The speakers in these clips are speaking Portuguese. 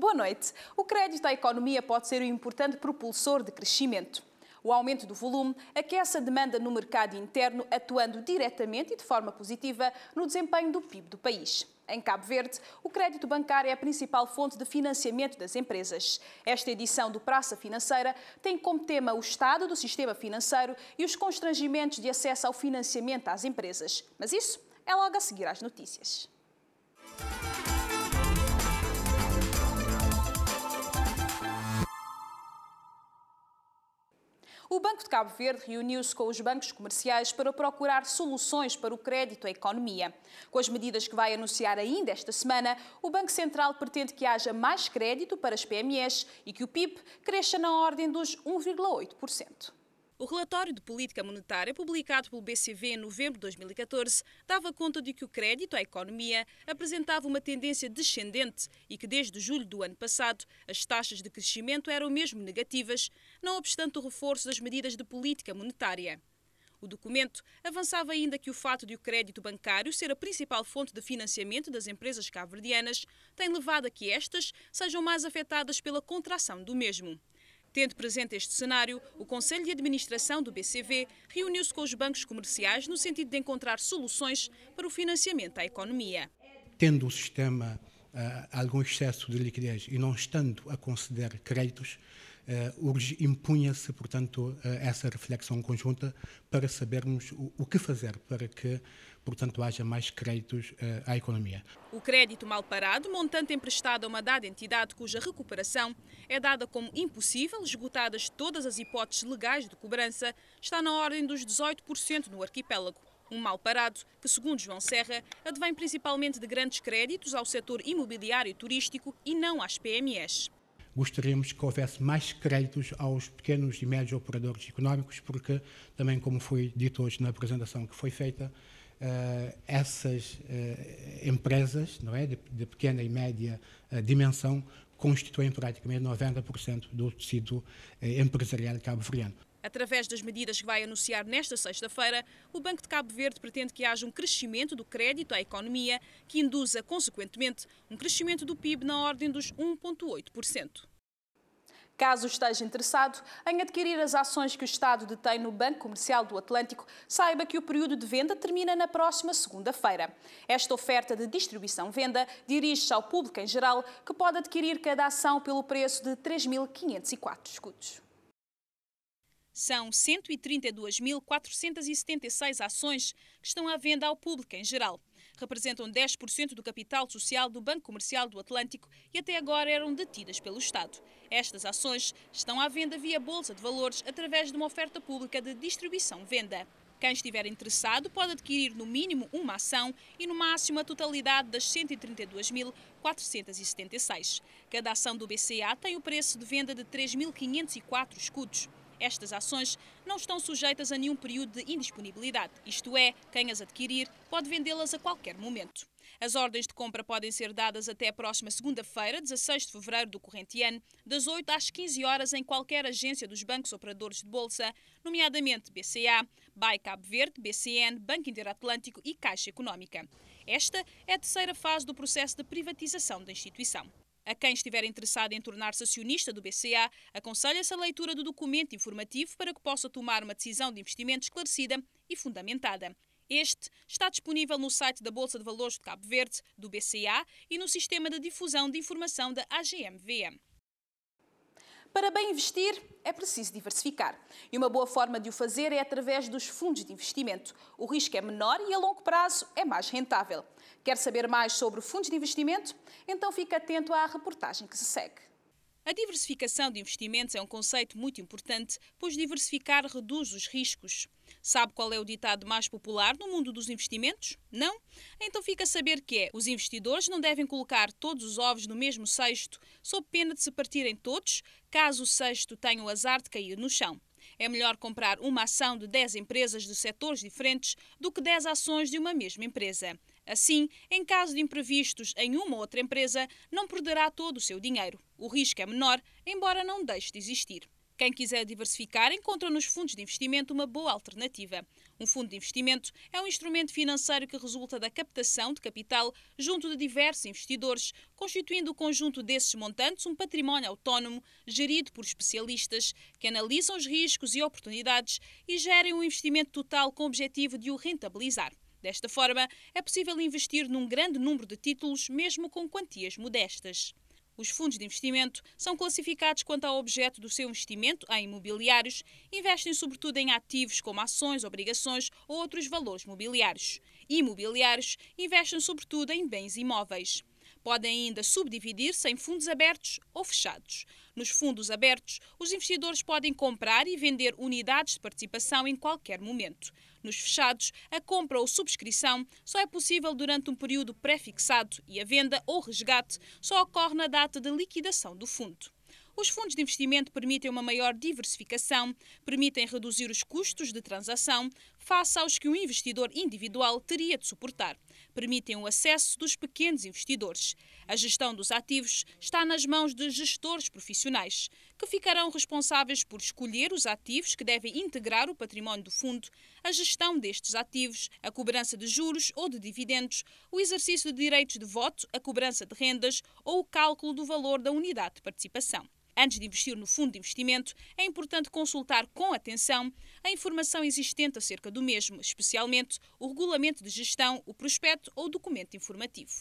Boa noite. O crédito à economia pode ser um importante propulsor de crescimento. O aumento do volume aquece a demanda no mercado interno, atuando diretamente e de forma positiva no desempenho do PIB do país. Em Cabo Verde, o crédito bancário é a principal fonte de financiamento das empresas. Esta edição do Praça Financeira tem como tema o estado do sistema financeiro e os constrangimentos de acesso ao financiamento às empresas. Mas isso é logo a seguir às notícias. O Banco de Cabo Verde reuniu-se com os bancos comerciais para procurar soluções para o crédito à economia. Com as medidas que vai anunciar ainda esta semana, o Banco Central pretende que haja mais crédito para as PMEs e que o PIB cresça na ordem dos 1,8%. O relatório de política monetária, publicado pelo BCV em novembro de 2014, dava conta de que o crédito à economia apresentava uma tendência descendente e que desde julho do ano passado as taxas de crescimento eram mesmo negativas, não obstante o reforço das medidas de política monetária. O documento avançava ainda que o fato de o crédito bancário ser a principal fonte de financiamento das empresas cabo-verdianas tem levado a que estas sejam mais afetadas pela contração do mesmo. Tendo presente este cenário, o Conselho de Administração do BCV reuniu-se com os bancos comerciais no sentido de encontrar soluções para o financiamento à economia. Tendo o sistema algum excesso de liquidez e não estando a conceder créditos, impunha-se, portanto, essa reflexão conjunta para sabermos o que fazer para que, portanto, haja mais créditos à economia. O crédito mal parado, montante emprestado a uma dada entidade cuja recuperação é dada como impossível, esgotadas todas as hipóteses legais de cobrança, está na ordem dos 18% no arquipélago. Um mal parado que, segundo João Serra, advém principalmente de grandes créditos ao setor imobiliário e turístico e não às PMEs. Gostaríamos que houvesse mais créditos aos pequenos e médios operadores económicos, porque também, como foi dito hoje na apresentação que foi feita, essas empresas, não é, de pequena e média dimensão constituem praticamente 90% do tecido empresarial cabo-verdiano. Através das medidas que vai anunciar nesta sexta-feira, o Banco de Cabo Verde pretende que haja um crescimento do crédito à economia que induza, consequentemente, um crescimento do PIB na ordem dos 1,8%. Caso esteja interessado em adquirir as ações que o Estado detém no Banco Comercial do Atlântico, saiba que o período de venda termina na próxima segunda-feira. Esta oferta de distribuição-venda dirige-se ao público em geral, que pode adquirir cada ação pelo preço de 3.504 escudos. São 132.476 ações que estão à venda ao público em geral. Representam 10% do capital social do Banco Comercial do Atlântico e até agora eram detidas pelo Estado. Estas ações estão à venda via Bolsa de Valores através de uma oferta pública de distribuição-venda. Quem estiver interessado pode adquirir no mínimo uma ação e no máximo a totalidade das 132.476. Cada ação do BCA tem o preço de venda de 3.504 escudos. Estas ações não estão sujeitas a nenhum período de indisponibilidade, isto é, quem as adquirir pode vendê-las a qualquer momento. As ordens de compra podem ser dadas até a próxima segunda-feira, 16 de fevereiro do corrente ano, das 8 às 15 horas em qualquer agência dos bancos operadores de bolsa, nomeadamente BCA, BAE Cabo Verde, BCN, Banco Interatlântico e Caixa Económica. Esta é a terceira fase do processo de privatização da instituição. A quem estiver interessado em tornar-se acionista do BCA, aconselha-se a leitura do documento informativo para que possa tomar uma decisão de investimento esclarecida e fundamentada. Este está disponível no site da Bolsa de Valores de Cabo Verde, do BCA e no sistema de difusão de informação da AGM-VM. Para bem investir, é preciso diversificar. E uma boa forma de o fazer é através dos fundos de investimento. O risco é menor e a longo prazo é mais rentável. Quer saber mais sobre fundos de investimento? Então fique atento à reportagem que se segue. A diversificação de investimentos é um conceito muito importante, pois diversificar reduz os riscos. Sabe qual é o ditado mais popular no mundo dos investimentos? Não? Então fica a saber que é: os investidores não devem colocar todos os ovos no mesmo cesto, sob pena de se partirem todos, caso o cesto tenha o azar de cair no chão. É melhor comprar uma ação de 10 empresas de setores diferentes do que 10 ações de uma mesma empresa. Assim, em caso de imprevistos em uma ou outra empresa, não perderá todo o seu dinheiro. O risco é menor, embora não deixe de existir. Quem quiser diversificar encontra nos fundos de investimento uma boa alternativa. Um fundo de investimento é um instrumento financeiro que resulta da captação de capital junto de diversos investidores, constituindo o conjunto desses montantes um património autónomo, gerido por especialistas, que analisam os riscos e oportunidades e gerem um investimento total com o objetivo de o rentabilizar. Desta forma, é possível investir num grande número de títulos, mesmo com quantias modestas. Os fundos de investimento são classificados quanto ao objeto do seu investimento em imobiliários, investem sobretudo em ativos como ações, obrigações ou outros valores mobiliários. Imobiliários investem sobretudo em bens imóveis. Podem ainda subdividir-se em fundos abertos ou fechados. Nos fundos abertos, os investidores podem comprar e vender unidades de participação em qualquer momento. Nos fechados, a compra ou subscrição só é possível durante um período pré-fixado e a venda ou resgate só ocorre na data de liquidação do fundo. Os fundos de investimento permitem uma maior diversificação, permitem reduzir os custos de transação face aos que um investidor individual teria de suportar, permitem o acesso dos pequenos investidores. A gestão dos ativos está nas mãos de gestores profissionais, que ficarão responsáveis por escolher os ativos que devem integrar o património do fundo, a gestão destes ativos, a cobrança de juros ou de dividendos, o exercício de direitos de voto, a cobrança de rendas ou o cálculo do valor da unidade de participação. Antes de investir no fundo de investimento, é importante consultar com atenção a informação existente acerca do mesmo, especialmente o regulamento de gestão, o prospecto ou o documento informativo.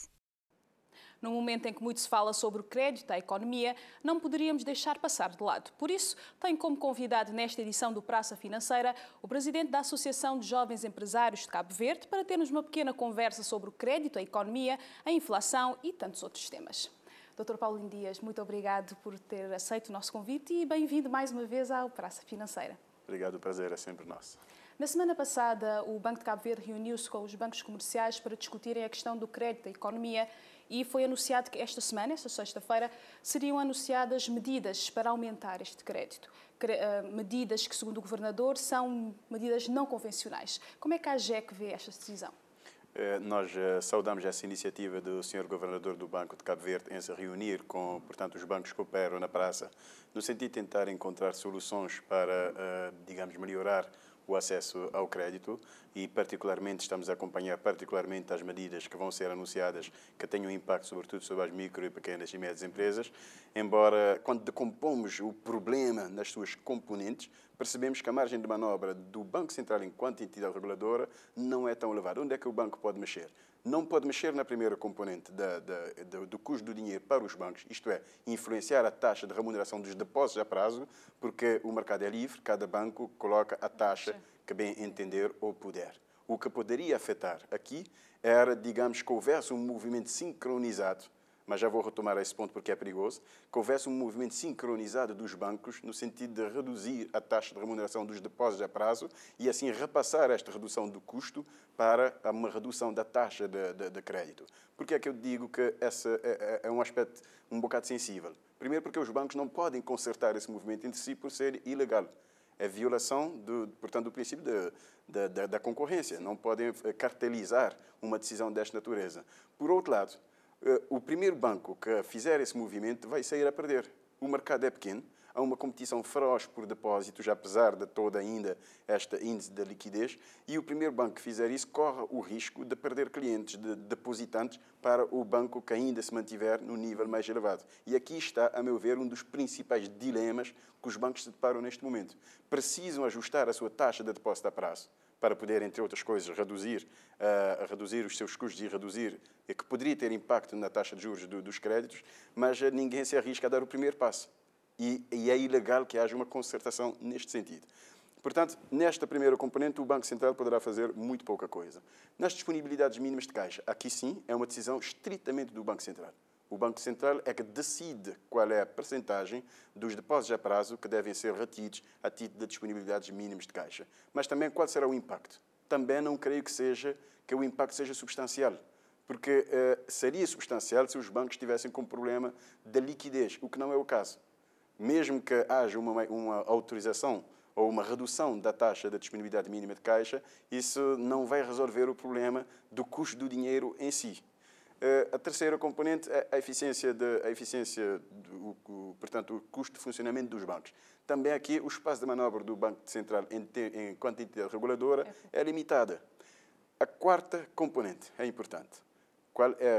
No momento em que muito se fala sobre o crédito à economia, não poderíamos deixar passar de lado. Por isso, tenho como convidado nesta edição do Praça Financeira o presidente da Associação de Jovens Empresários de Cabo Verde para termos uma pequena conversa sobre o crédito à economia, a inflação e tantos outros temas. Dr. Paulo Dias, muito obrigado por ter aceito o nosso convite e bem-vindo mais uma vez ao Praça Financeira. Obrigado, o prazer é sempre nosso. Na semana passada, o Banco de Cabo Verde reuniu-se com os bancos comerciais para discutirem a questão do crédito à economia e foi anunciado que esta semana, esta sexta-feira, seriam anunciadas medidas para aumentar este crédito. Medidas que, segundo o Governador, são medidas não convencionais. Como é que a AGEC vê esta decisão? Nós saudamos essa iniciativa do Sr. Governador do Banco de Cabo Verde em se reunir com, portanto, os bancos que operam na praça, no sentido de tentar encontrar soluções para, digamos, melhorar o acesso ao crédito e, particularmente, estamos a acompanhar particularmente as medidas que vão ser anunciadas que tenham impacto, sobretudo, sobre as micro e pequenas e médias empresas, embora, quando decompomos o problema nas suas componentes, percebemos que a margem de manobra do Banco Central enquanto entidade reguladora não é tão elevada. Onde é que o banco pode mexer? Não pode mexer na primeira componente do custo do dinheiro para os bancos, isto é, influenciar a taxa de remuneração dos depósitos a prazo, porque o mercado é livre, cada banco coloca a taxa que bem entender ou puder. O que poderia afetar aqui era, digamos, que houvesse um movimento sincronizado, mas já vou retomar esse ponto porque é perigoso, que houvesse um movimento sincronizado dos bancos no sentido de reduzir a taxa de remuneração dos depósitos a prazo e assim repassar esta redução do custo para uma redução da taxa de crédito. Por que é que eu digo que esse é um aspecto um bocado sensível? Primeiro porque os bancos não podem consertar esse movimento entre si por ser ilegal. É violação, portanto, do princípio da concorrência. Não podem cartelizar uma decisão desta natureza. Por outro lado, o primeiro banco que fizer esse movimento vai sair a perder. O mercado é pequeno, há uma competição feroz por depósitos, apesar de toda ainda esta índice de liquidez, e o primeiro banco que fizer isso corre o risco de perder clientes, de depositantes, para o banco que ainda se mantiver no nível mais elevado. E aqui está, a meu ver, um dos principais dilemas que os bancos se deparam neste momento. Precisam ajustar a sua taxa de depósito a prazo para poder, entre outras coisas, reduzir os seus custos e reduzir, que poderia ter impacto na taxa de juros dos créditos, mas ninguém se arrisca a dar o primeiro passo. E é ilegal que haja uma concertação neste sentido. Portanto, nesta primeira componente, o Banco Central poderá fazer muito pouca coisa. Nas disponibilidades mínimas de caixa, aqui sim, é uma decisão estritamente do Banco Central. O Banco Central é que decide qual é a percentagem dos depósitos a prazo que devem ser retidos a título de disponibilidades mínimas de caixa. Mas também qual será o impacto? Também não creio que o impacto seja substancial, porque seria substancial se os bancos estivessem com problema de liquidez, o que não é o caso. Mesmo que haja uma autorização ou uma redução da taxa de disponibilidade mínima de caixa, isso não vai resolver o problema do custo do dinheiro em si. A terceira componente é a eficiência portanto, o custo de funcionamento dos bancos. Também aqui o espaço de manobra do Banco Central enquanto entidade reguladora é limitada. A quarta componente é importante.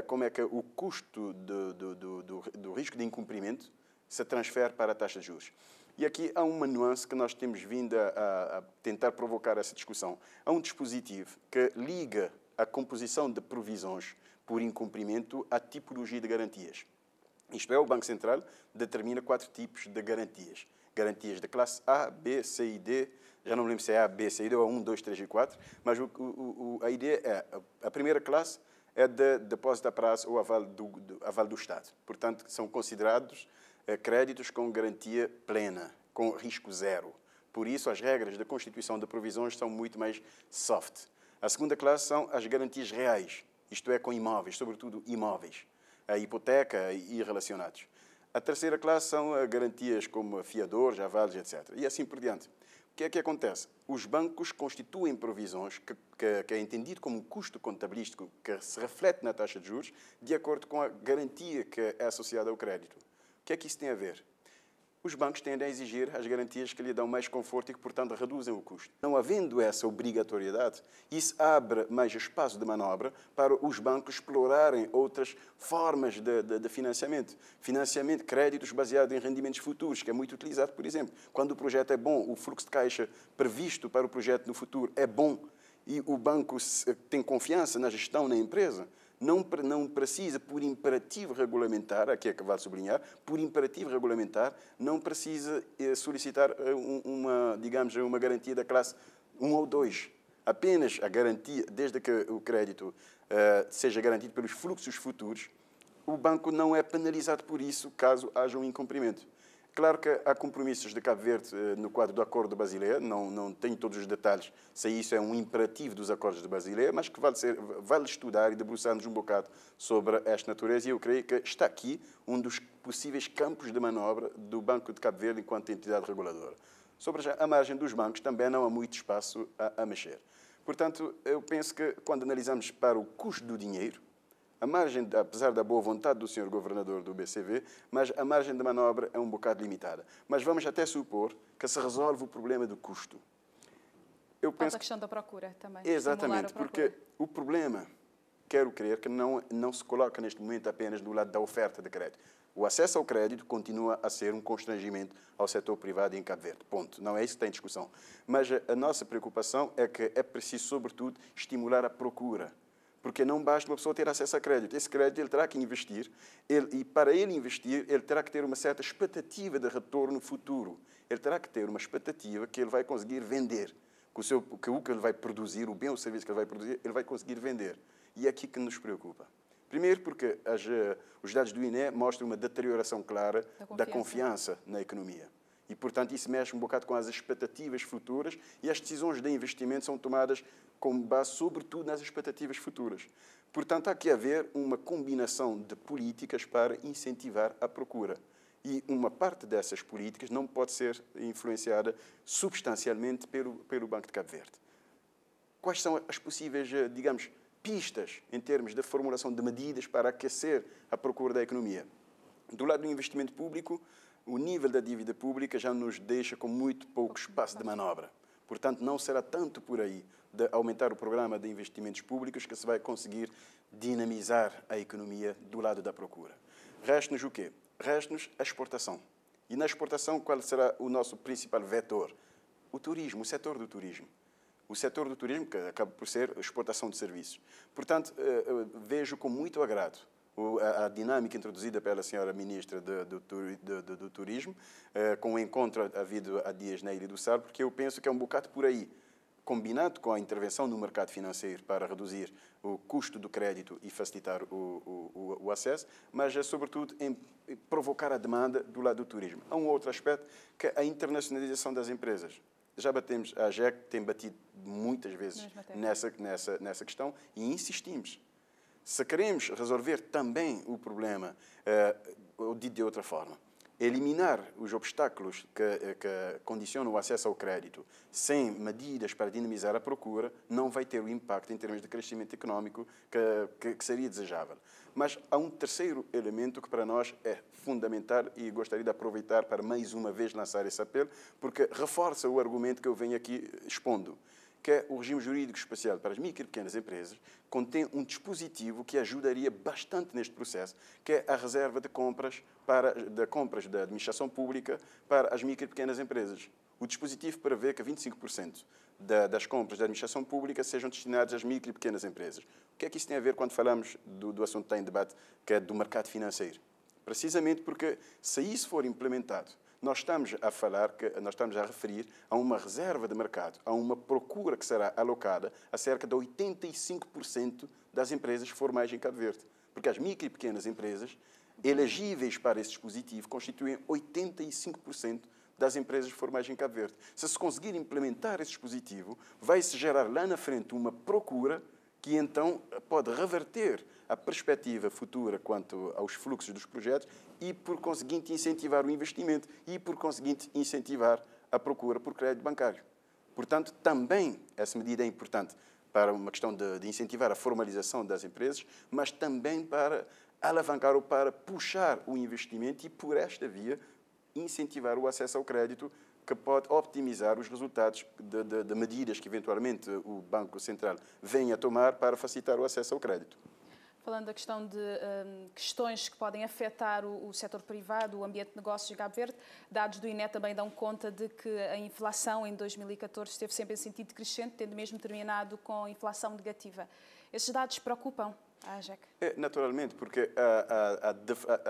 Como é que o custo do risco de incumprimento se transfere para a taxa de juros. E aqui há uma nuance que nós temos vindo a tentar provocar essa discussão. Há um dispositivo que liga a composição de provisões por incumprimento à tipologia de garantias. Isto é, o Banco Central determina 4 tipos de garantias. Garantias de classe A, B, C e D. Já não me lembro se é A, B, C e D ou 1, 2, 3 e 4. Mas a ideia é, a primeira classe é de depósito a prazo ou aval do Estado. Portanto, são considerados créditos com garantia plena, com risco zero. Por isso, as regras da constituição de provisões são muito mais soft. A segunda classe são as garantias reais, isto é, com imóveis, sobretudo imóveis, a hipoteca e relacionados. A terceira classe são garantias como fiadores, avales, etc. E assim por diante. O que é que acontece? Os bancos constituem provisões que é entendido como um custo contabilístico que se reflete na taxa de juros de acordo com a garantia que é associada ao crédito. O que é que isso tem a ver? Os bancos tendem a exigir as garantias que lhe dão mais conforto e que, portanto, reduzem o custo. Não havendo essa obrigatoriedade, isso abre mais espaço de manobra para os bancos explorarem outras formas de financiamento. Financiamento, créditos baseados em rendimentos futuros, que é muito utilizado, por exemplo. Quando o projeto é bom, o fluxo de caixa previsto para o projeto no futuro é bom e o banco tem confiança na gestão na empresa, não precisa, por imperativo regulamentar, aqui é que vale sublinhar, por imperativo regulamentar, não precisa solicitar uma garantia da classe 1 ou 2. Apenas a garantia, desde que o crédito seja garantido pelos fluxos futuros, o banco não é penalizado por isso caso haja um incumprimento. Claro que há compromissos de Cabo Verde no quadro do Acordo de Basileia, não tenho todos os detalhes se isso é um imperativo dos Acordos de Basileia, mas que vale estudar e debruçar-nos um bocado sobre esta natureza, e eu creio que está aqui um dos possíveis campos de manobra do Banco de Cabo Verde enquanto entidade reguladora. Sobre a margem dos bancos também não há muito espaço a mexer. Portanto, eu penso que quando analisamos para o custo do dinheiro, a margem, apesar da boa vontade do Sr. Governador do BCV, mas a margem de manobra é um bocado limitada. Mas vamos até supor que se resolve o problema do custo. Eu penso a questão da procura também. Exatamente, porque o problema, quero crer, que não se coloca neste momento apenas do lado da oferta de crédito. O acesso ao crédito continua a ser um constrangimento ao setor privado em Cabo Verde. Ponto. Não é isso que está em discussão. Mas a nossa preocupação é que é preciso, sobretudo, estimular a procura. Porque não basta uma pessoa ter acesso a crédito. Esse crédito ele terá que investir e para ele investir, ele terá que ter uma certa expectativa de retorno futuro. Ele terá que ter uma expectativa que ele vai conseguir vender. Que o que ele vai produzir, o bem ou o serviço que ele vai produzir, ele vai conseguir vender. E é aqui que nos preocupa. Primeiro porque os dados do INE mostram uma deterioração clara da confiança na economia. E, portanto, isso mexe um bocado com as expectativas futuras e as decisões de investimento são tomadas com base, sobretudo, nas expectativas futuras. Portanto, há que haver uma combinação de políticas para incentivar a procura. E uma parte dessas políticas não pode ser influenciada substancialmente pelo Banco de Cabo Verde. Quais são as possíveis, digamos, pistas em termos de formulação de medidas para aquecer a procura da economia? Do lado do investimento público, o nível da dívida pública já nos deixa com muito pouco espaço de manobra. Portanto, não será tanto por aí de aumentar o programa de investimentos públicos que se vai conseguir dinamizar a economia do lado da procura. Resta-nos o quê? Resta-nos a exportação. E na exportação, qual será o nosso principal vetor? O turismo, o setor do turismo. O setor do turismo, que acaba por ser a exportação de serviços. Portanto, vejo com muito agrado a dinâmica introduzida pela senhora Ministra do Turismo, com o encontro havido há dias na Ilha do Sal, porque eu penso que é um bocado por aí, combinado com a intervenção no mercado financeiro para reduzir o custo do crédito e facilitar o acesso, mas, sobretudo, em provocar a demanda do lado do turismo. Há um outro aspecto, que é a internacionalização das empresas. Já batemos, a AGEC tem batido muitas vezes nessa questão e insistimos. Se queremos resolver também o problema, ou dito de outra forma, eliminar os obstáculos que condicionam o acesso ao crédito sem medidas para dinamizar a procura, não vai ter o impacto em termos de crescimento económico que seria desejável. Mas há um terceiro elemento que para nós é fundamental e gostaria de aproveitar para mais uma vez lançar esse apelo, porque reforça o argumento que eu venho aqui expondo, que é o regime jurídico especial para as micro e pequenas empresas, contém um dispositivo que ajudaria bastante neste processo, que é a reserva de compras da administração pública para as micro e pequenas empresas. O dispositivo prevê que 25% das compras da administração pública sejam destinadas às micro e pequenas empresas. O que é que isso tem a ver quando falamos do assunto que está em debate, que é do mercado financeiro? Precisamente porque, se isso for implementado, nós estamos a referir a uma reserva de mercado, a uma procura que será alocada a cerca de 85% das empresas formais em Cabo Verde. Porque as micro e pequenas empresas elegíveis para esse dispositivo constituem 85% das empresas formais em Cabo Verde. Se conseguir implementar esse dispositivo, vai-se gerar lá na frente uma procura que então pode reverter a perspectiva futura quanto aos fluxos dos projetos e, por conseguinte, incentivar o investimento e, por conseguinte, incentivar a procura por crédito bancário. Portanto, também essa medida é importante para uma questão de incentivar a formalização das empresas, mas também para alavancar ou para puxar o investimento e, por esta via, incentivar o acesso ao crédito, que pode optimizar os resultados de medidas que, eventualmente, o Banco Central venha a tomar para facilitar o acesso ao crédito. Falando da questão de questões que podem afetar o setor privado, o ambiente de negócios de Cabo Verde, dados do INE também dão conta de que a inflação em 2014 esteve sempre em sentido crescente, tendo mesmo terminado com inflação negativa. Esses dados preocupam a AGEC? Naturalmente, porque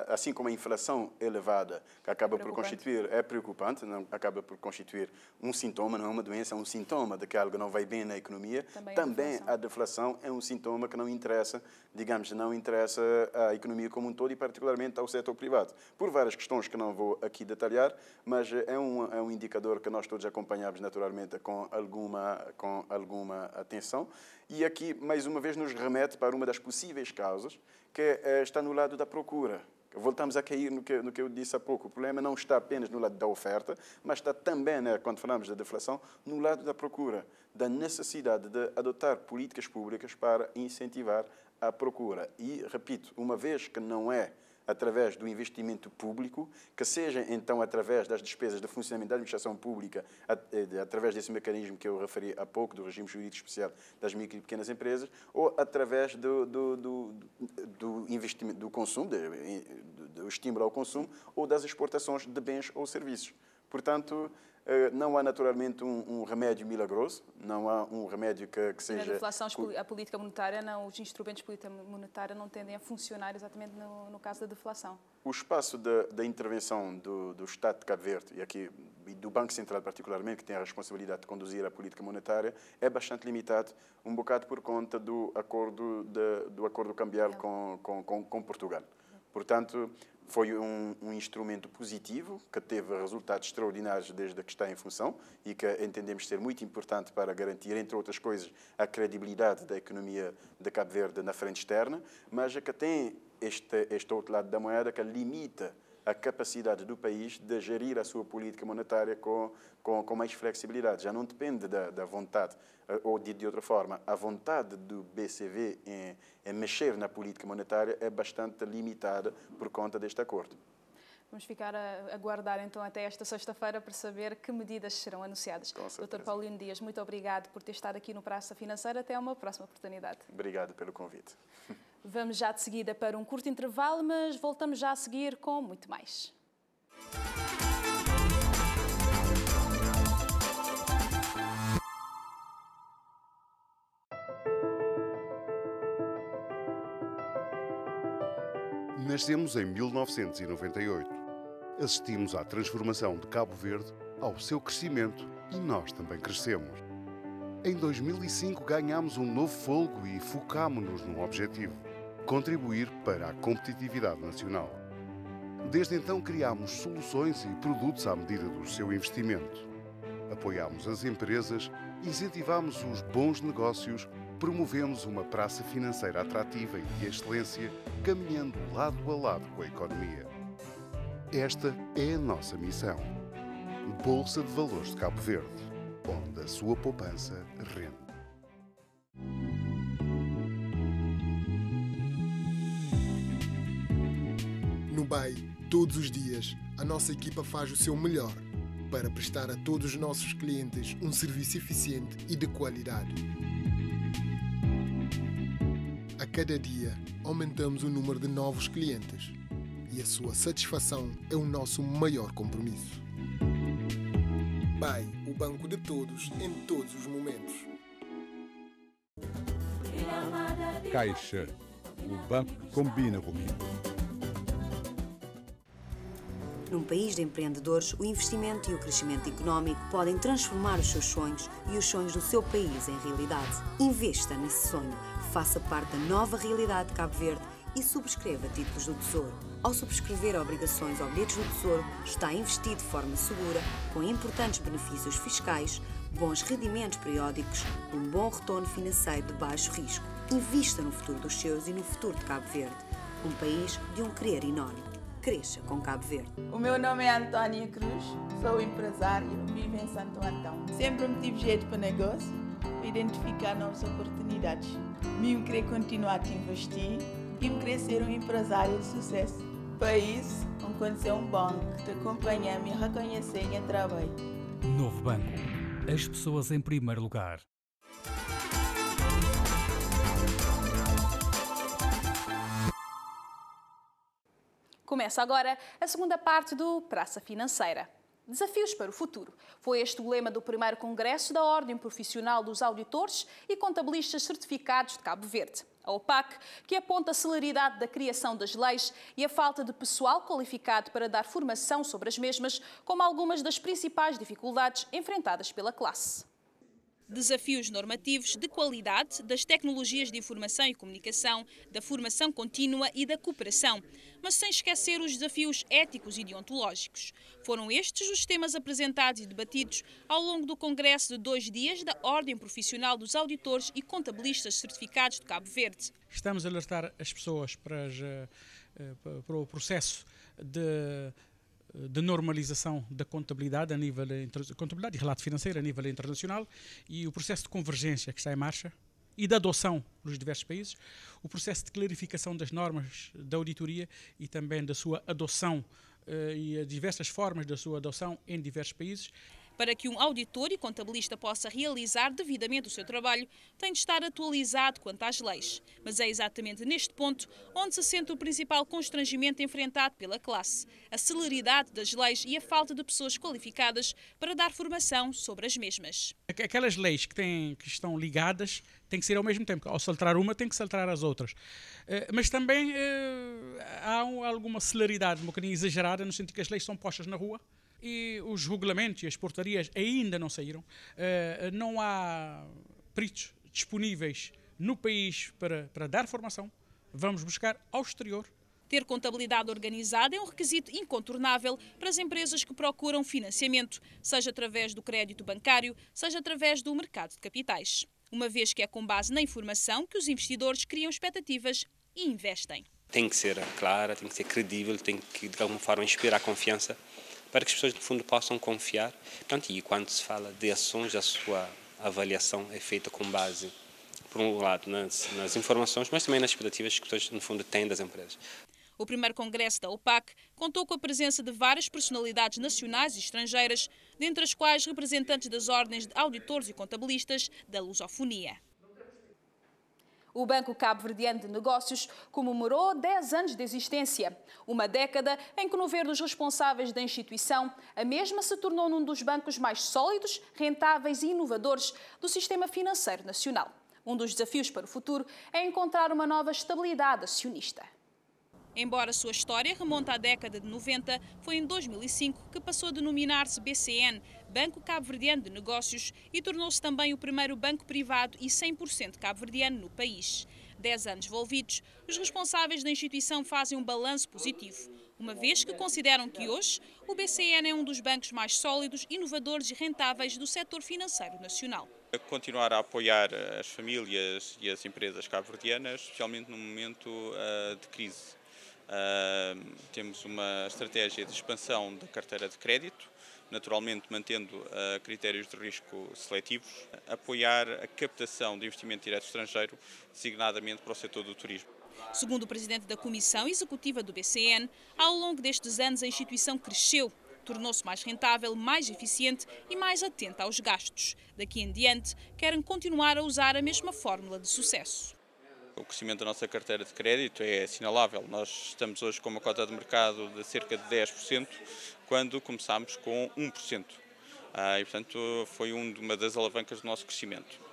assim como a inflação elevada, que acaba por constituir, é preocupante, não acaba por constituir um sintoma, não é uma doença, é um sintoma de que algo não vai bem na economia, também a deflação é um sintoma que não interessa, digamos, não interessa à economia como um todo e particularmente ao setor privado. Por várias questões que não vou aqui detalhar, mas é um indicador que nós todos acompanhamos naturalmente com alguma atenção. E aqui, mais uma vez, nos remete para uma das possíveis causas, que está no lado da procura. Voltamos a cair no que eu disse há pouco. O problema não está apenas no lado da oferta, mas está também, quando falamos da deflação, no lado da procura, da necessidade de adotar políticas públicas para incentivar a procura. E, repito, uma vez que não é através do investimento público, que seja então através das despesas de funcionamento da administração pública, através desse mecanismo que eu referi há pouco, do regime jurídico especial das micro e pequenas empresas, ou através do investimento, do consumo, do estímulo ao consumo, ou das exportações de bens ou serviços. Portanto, não há naturalmente um remédio milagroso, não há um remédio que seja... Na deflação, a política monetária, os instrumentos de política monetária não tendem a funcionar exatamente no caso da deflação. O espaço da intervenção do Estado de Cabo Verde, e do Banco Central particularmente, que tem a responsabilidade de conduzir a política monetária, é bastante limitado, um bocado por conta do acordo cambial com Portugal. Portanto, foi um instrumento positivo, que teve resultados extraordinários desde que está em função e que entendemos ser muito importante para garantir, entre outras coisas, a credibilidade da economia de Cabo Verde na frente externa, mas que tem este outro lado da moeda que limita a capacidade do país de gerir a sua política monetária com mais flexibilidade. Já não depende da vontade, ou de outra forma, a vontade do BCV em mexer na política monetária é bastante limitada por conta deste acordo. Vamos ficar a aguardar então até esta sexta-feira para saber que medidas serão anunciadas. Dr. Paulino Dias, muito obrigado por ter estado aqui no Praça Financeira. Até uma próxima oportunidade. Obrigado pelo convite. Vamos já de seguida para um curto intervalo, mas voltamos já a seguir com muito mais. Nascemos em 1998. Assistimos à transformação de Cabo Verde, ao seu crescimento e nós também crescemos. Em 2005 ganhámos um novo fôlego e focámo-nos num objetivo: contribuir para a competitividade nacional. Desde então criámos soluções e produtos à medida do seu investimento. Apoiámos as empresas, incentivámos os bons negócios, promovemos uma praça financeira atrativa e de excelência, caminhando lado a lado com a economia. Esta é a nossa missão. Bolsa de Valores de Cabo Verde, onde a sua poupança rende. BEI, todos os dias, a nossa equipa faz o seu melhor para prestar a todos os nossos clientes um serviço eficiente e de qualidade. A cada dia, aumentamos o número de novos clientes e a sua satisfação é o nosso maior compromisso. BEI, o banco de todos, em todos os momentos. Caixa, o banco que combina comigo. Num país de empreendedores, o investimento e o crescimento económico podem transformar os seus sonhos e os sonhos do seu país em realidade. Investa nesse sonho, faça parte da nova realidade de Cabo Verde e subscreva títulos do Tesouro. Ao subscrever obrigações ou bilhetes do Tesouro, está investido de forma segura, com importantes benefícios fiscais, bons rendimentos periódicos, um bom retorno financeiro de baixo risco. Invista no futuro dos seus e no futuro de Cabo Verde, um país de um querer enorme. Cresça com Cabo Verde. O meu nome é Antônia Cruz, sou empresária, vivo em Santo Antão. Sempre me tive jeito para negócio, para identificar novas oportunidades. Me querer continuar a investir e me querer ser um empresário de sucesso. Para isso, vamos conhecer um banco que te acompanha e reconhecer em trabalho. Novo Banco. As pessoas em primeiro lugar. Começa agora a segunda parte do Praça Financeira. Desafios para o futuro. Foi este o lema do primeiro congresso da Ordem Profissional dos Auditores e Contabilistas Certificados de Cabo Verde, a OPAC, que aponta a celeridade da criação das leis e a falta de pessoal qualificado para dar formação sobre as mesmas, como algumas das principais dificuldades enfrentadas pela classe. Desafios normativos de qualidade, das tecnologias de informação e comunicação, da formação contínua e da cooperação, mas sem esquecer os desafios éticos e deontológicos. Foram estes os temas apresentados e debatidos ao longo do congresso de 2 dias da Ordem Profissional dos Auditores e Contabilistas Certificados de Cabo Verde. Estamos a alertar as pessoas para o processo de normalização da contabilidade contabilidade e relato financeiro a nível internacional e o processo de convergência que está em marcha e da adoção nos diversos países, o processo de clarificação das normas da auditoria e também da sua adoção e as diversas formas da sua adoção em diversos países. Para que um auditor e contabilista possa realizar devidamente o seu trabalho, tem de estar atualizado quanto às leis. Mas é exatamente neste ponto onde se sente o principal constrangimento enfrentado pela classe: a celeridade das leis e a falta de pessoas qualificadas para dar formação sobre as mesmas. Aquelas leis que estão ligadas têm que ser ao mesmo tempo. Ao se alterar uma, tem que se alterar as outras. Mas também há alguma celeridade um bocadinho exagerada, no sentido que as leis são postas na rua, e os regulamentos e as portarias ainda não saíram. Não há peritos disponíveis no país para dar formação. Vamos buscar ao exterior. Ter contabilidade organizada é um requisito incontornável para as empresas que procuram financiamento, seja através do crédito bancário, seja através do mercado de capitais. Uma vez que é com base na informação que os investidores criam expectativas e investem. Tem que ser clara, tem que ser credível, tem que de alguma forma inspirar confiança, para que as pessoas, no fundo, possam confiar. Portanto, e quando se fala de ações, a sua avaliação é feita com base, por um lado, nas informações, mas também nas expectativas que as pessoas, no fundo, têm das empresas. O primeiro congresso da OPAC contou com a presença de várias personalidades nacionais e estrangeiras, dentre as quais representantes das ordens de auditores e contabilistas da lusofonia. O Banco Cabo-Verdiano de Negócios comemorou 10 anos de existência, uma década em que, no ver dos responsáveis da instituição, a mesma se tornou num dos bancos mais sólidos, rentáveis e inovadores do sistema financeiro nacional. Um dos desafios para o futuro é encontrar uma nova estabilidade acionista. Embora a sua história remonte à década de 90, foi em 2005 que passou a denominar-se BCN, Banco Cabo-Verdiano de Negócios, e tornou-se também o primeiro banco privado e 100% cabo-verdiano no país. 10 anos envolvidos, os responsáveis da instituição fazem um balanço positivo, uma vez que consideram que hoje o BCN é um dos bancos mais sólidos, inovadores e rentáveis do setor financeiro nacional. Continuar a apoiar as famílias e as empresas cabo-verdianas, especialmente num momento de crise. Temos uma estratégia de expansão da carteira de crédito, naturalmente mantendo critérios de risco seletivos, apoiar a captação de investimento direto estrangeiro, designadamente para o setor do turismo. Segundo o presidente da Comissão Executiva do BCN, ao longo destes anos a instituição cresceu, tornou-se mais rentável, mais eficiente e mais atenta aos gastos. Daqui em diante, querem continuar a usar a mesma fórmula de sucesso. O crescimento da nossa carteira de crédito é assinalável. Nós estamos hoje com uma cota de mercado de cerca de 10%, quando começámos com 1%. E, portanto, foi uma das alavancas do nosso crescimento.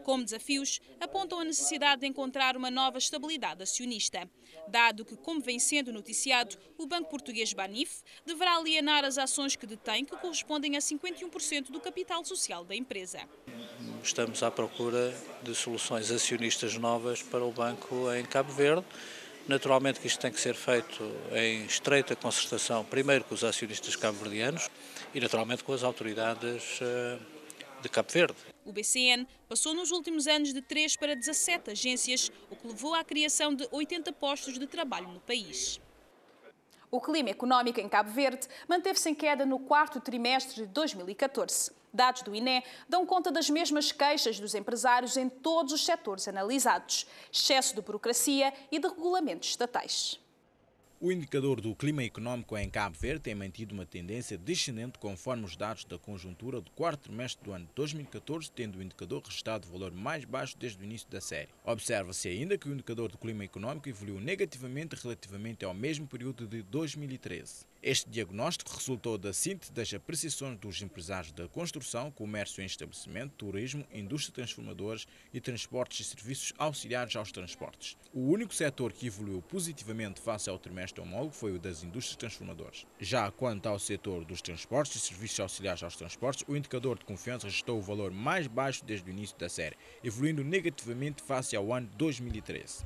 Como desafios, apontam a necessidade de encontrar uma nova estabilidade acionista, dado que, como vem sendo noticiado, o Banco Português Banif deverá alienar as ações que detém, que correspondem a 51% do capital social da empresa. Estamos à procura de soluções acionistas novas para o banco em Cabo Verde. Naturalmente que isto tem que ser feito em estreita concertação, primeiro com os acionistas cabo-verdianos e naturalmente com as autoridades de Cabo Verde. O BCN passou nos últimos anos de 3 para 17 agências, o que levou à criação de 80 postos de trabalho no país. O clima económico em Cabo Verde manteve-se em queda no quarto trimestre de 2014. Dados do INE dão conta das mesmas queixas dos empresários em todos os setores analisados: excesso de burocracia e de regulamentos estatais. O indicador do clima económico em Cabo Verde tem mantido uma tendência descendente conforme os dados da conjuntura do quarto trimestre do ano 2014, tendo o indicador registrado o valor mais baixo desde o início da série. Observa-se ainda que o indicador do clima económico evoluiu negativamente relativamente ao mesmo período de 2013. Este diagnóstico resultou da síntese das apreciações dos empresários da construção, comércio em estabelecimento, turismo, indústria transformadores e transportes e serviços auxiliares aos transportes. O único setor que evoluiu positivamente face ao trimestre homólogo foi o das indústrias transformadoras. Já quanto ao setor dos transportes e serviços auxiliares aos transportes, o indicador de confiança registrou o valor mais baixo desde o início da série, evoluindo negativamente face ao ano 2013.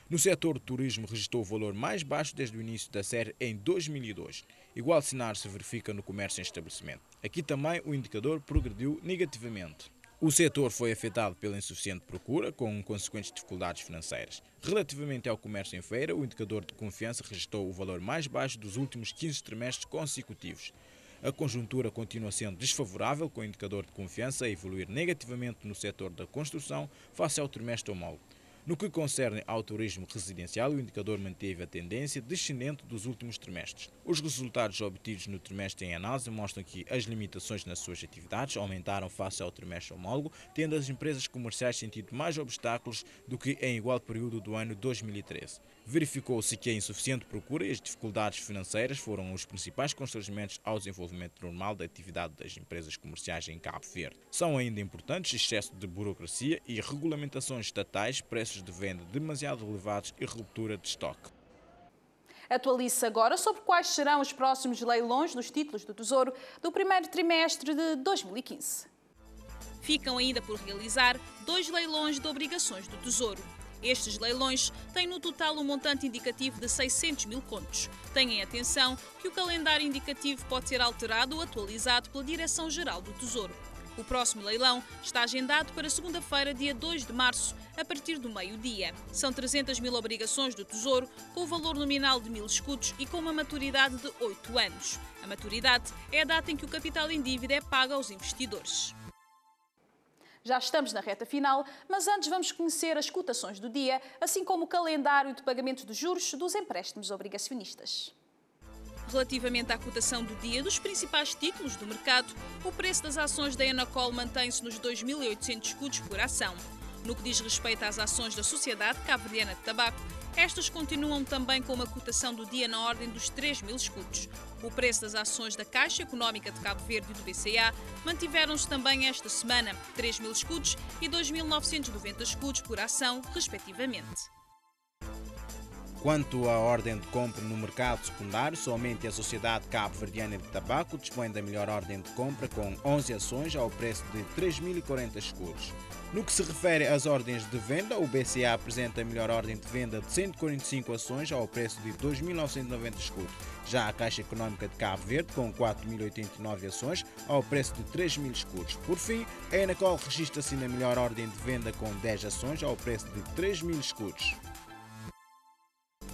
No setor do turismo registrou o valor mais baixo desde o início da série em 2002. Igual cenário se verifica no comércio em estabelecimento. Aqui também o indicador progrediu negativamente. O setor foi afetado pela insuficiente procura, com consequentes dificuldades financeiras. Relativamente ao comércio em feira, o indicador de confiança registrou o valor mais baixo dos últimos 15 trimestres consecutivos. A conjuntura continua sendo desfavorável, com o indicador de confiança a evoluir negativamente no setor da construção face ao trimestre homólogo. No que concerne ao turismo residencial, o indicador manteve a tendência descendente dos últimos trimestres. Os resultados obtidos no trimestre em análise mostram que as limitações nas suas atividades aumentaram face ao trimestre homólogo, tendo as empresas comerciais sentido mais obstáculos do que em igual período do ano 2013. Verificou-se que a insuficiente procura e as dificuldades financeiras foram os principais constrangimentos ao desenvolvimento normal da atividade das empresas comerciais em Cabo Verde. São ainda importantes excesso de burocracia e regulamentações estatais, preços de venda demasiado elevados e ruptura de estoque. Atualize-se agora sobre quais serão os próximos leilões dos títulos do Tesouro do primeiro trimestre de 2015. Ficam ainda por realizar 2 leilões de obrigações do Tesouro. Estes leilões têm no total um montante indicativo de 600 mil contos. Tenham atenção que o calendário indicativo pode ser alterado ou atualizado pela Direção-Geral do Tesouro. O próximo leilão está agendado para segunda-feira, dia 2 de março, a partir do meio-dia. São 300 mil obrigações do Tesouro, com o valor nominal de 1000 escudos e com uma maturidade de 8 anos. A maturidade é a data em que o capital em dívida é pago aos investidores. Já estamos na reta final, mas antes vamos conhecer as cotações do dia, assim como o calendário de pagamentos de juros dos empréstimos obrigacionistas. Relativamente à cotação do dia dos principais títulos do mercado, o preço das ações da Enacol mantém-se nos 2.800 escudos por ação. No que diz respeito às ações da Sociedade Cabo-Verdiana de Tabaco, estas continuam também com uma cotação do dia na ordem dos 3.000 escudos. O preço das ações da Caixa Económica de Cabo Verde e do BCA mantiveram-se também esta semana, 3.000 escudos e 2.990 escudos por ação, respectivamente. Quanto à ordem de compra no mercado secundário, somente a Sociedade Cabo-Verdiana de Tabaco dispõe da melhor ordem de compra, com 11 ações ao preço de 3.040 escudos. No que se refere às ordens de venda, o BCA apresenta a melhor ordem de venda de 145 ações ao preço de 2.990 escudos. Já a Caixa Económica de Cabo Verde, com 4.089 ações ao preço de 3.000 escudos. Por fim, a Enacol registra-se na melhor ordem de venda com 10 ações ao preço de 3.000 escudos.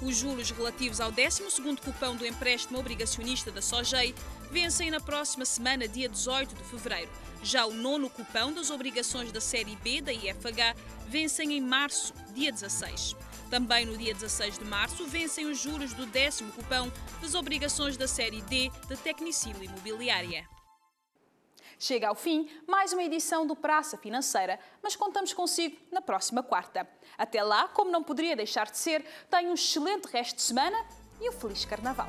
Os juros relativos ao 12º cupão do empréstimo obrigacionista da SOGEI vencem na próxima semana, dia 18 de fevereiro. Já o 9º cupão das obrigações da série B da IFH vencem em março, dia 16. Também no dia 16 de março vencem os juros do 10º cupão das obrigações da série D de Tecnicilo Imobiliária. Chega ao fim mais uma edição do Praça Financeira, mas contamos consigo na próxima quarta. Até lá, como não poderia deixar de ser, tenha um excelente resto de semana e um feliz Carnaval.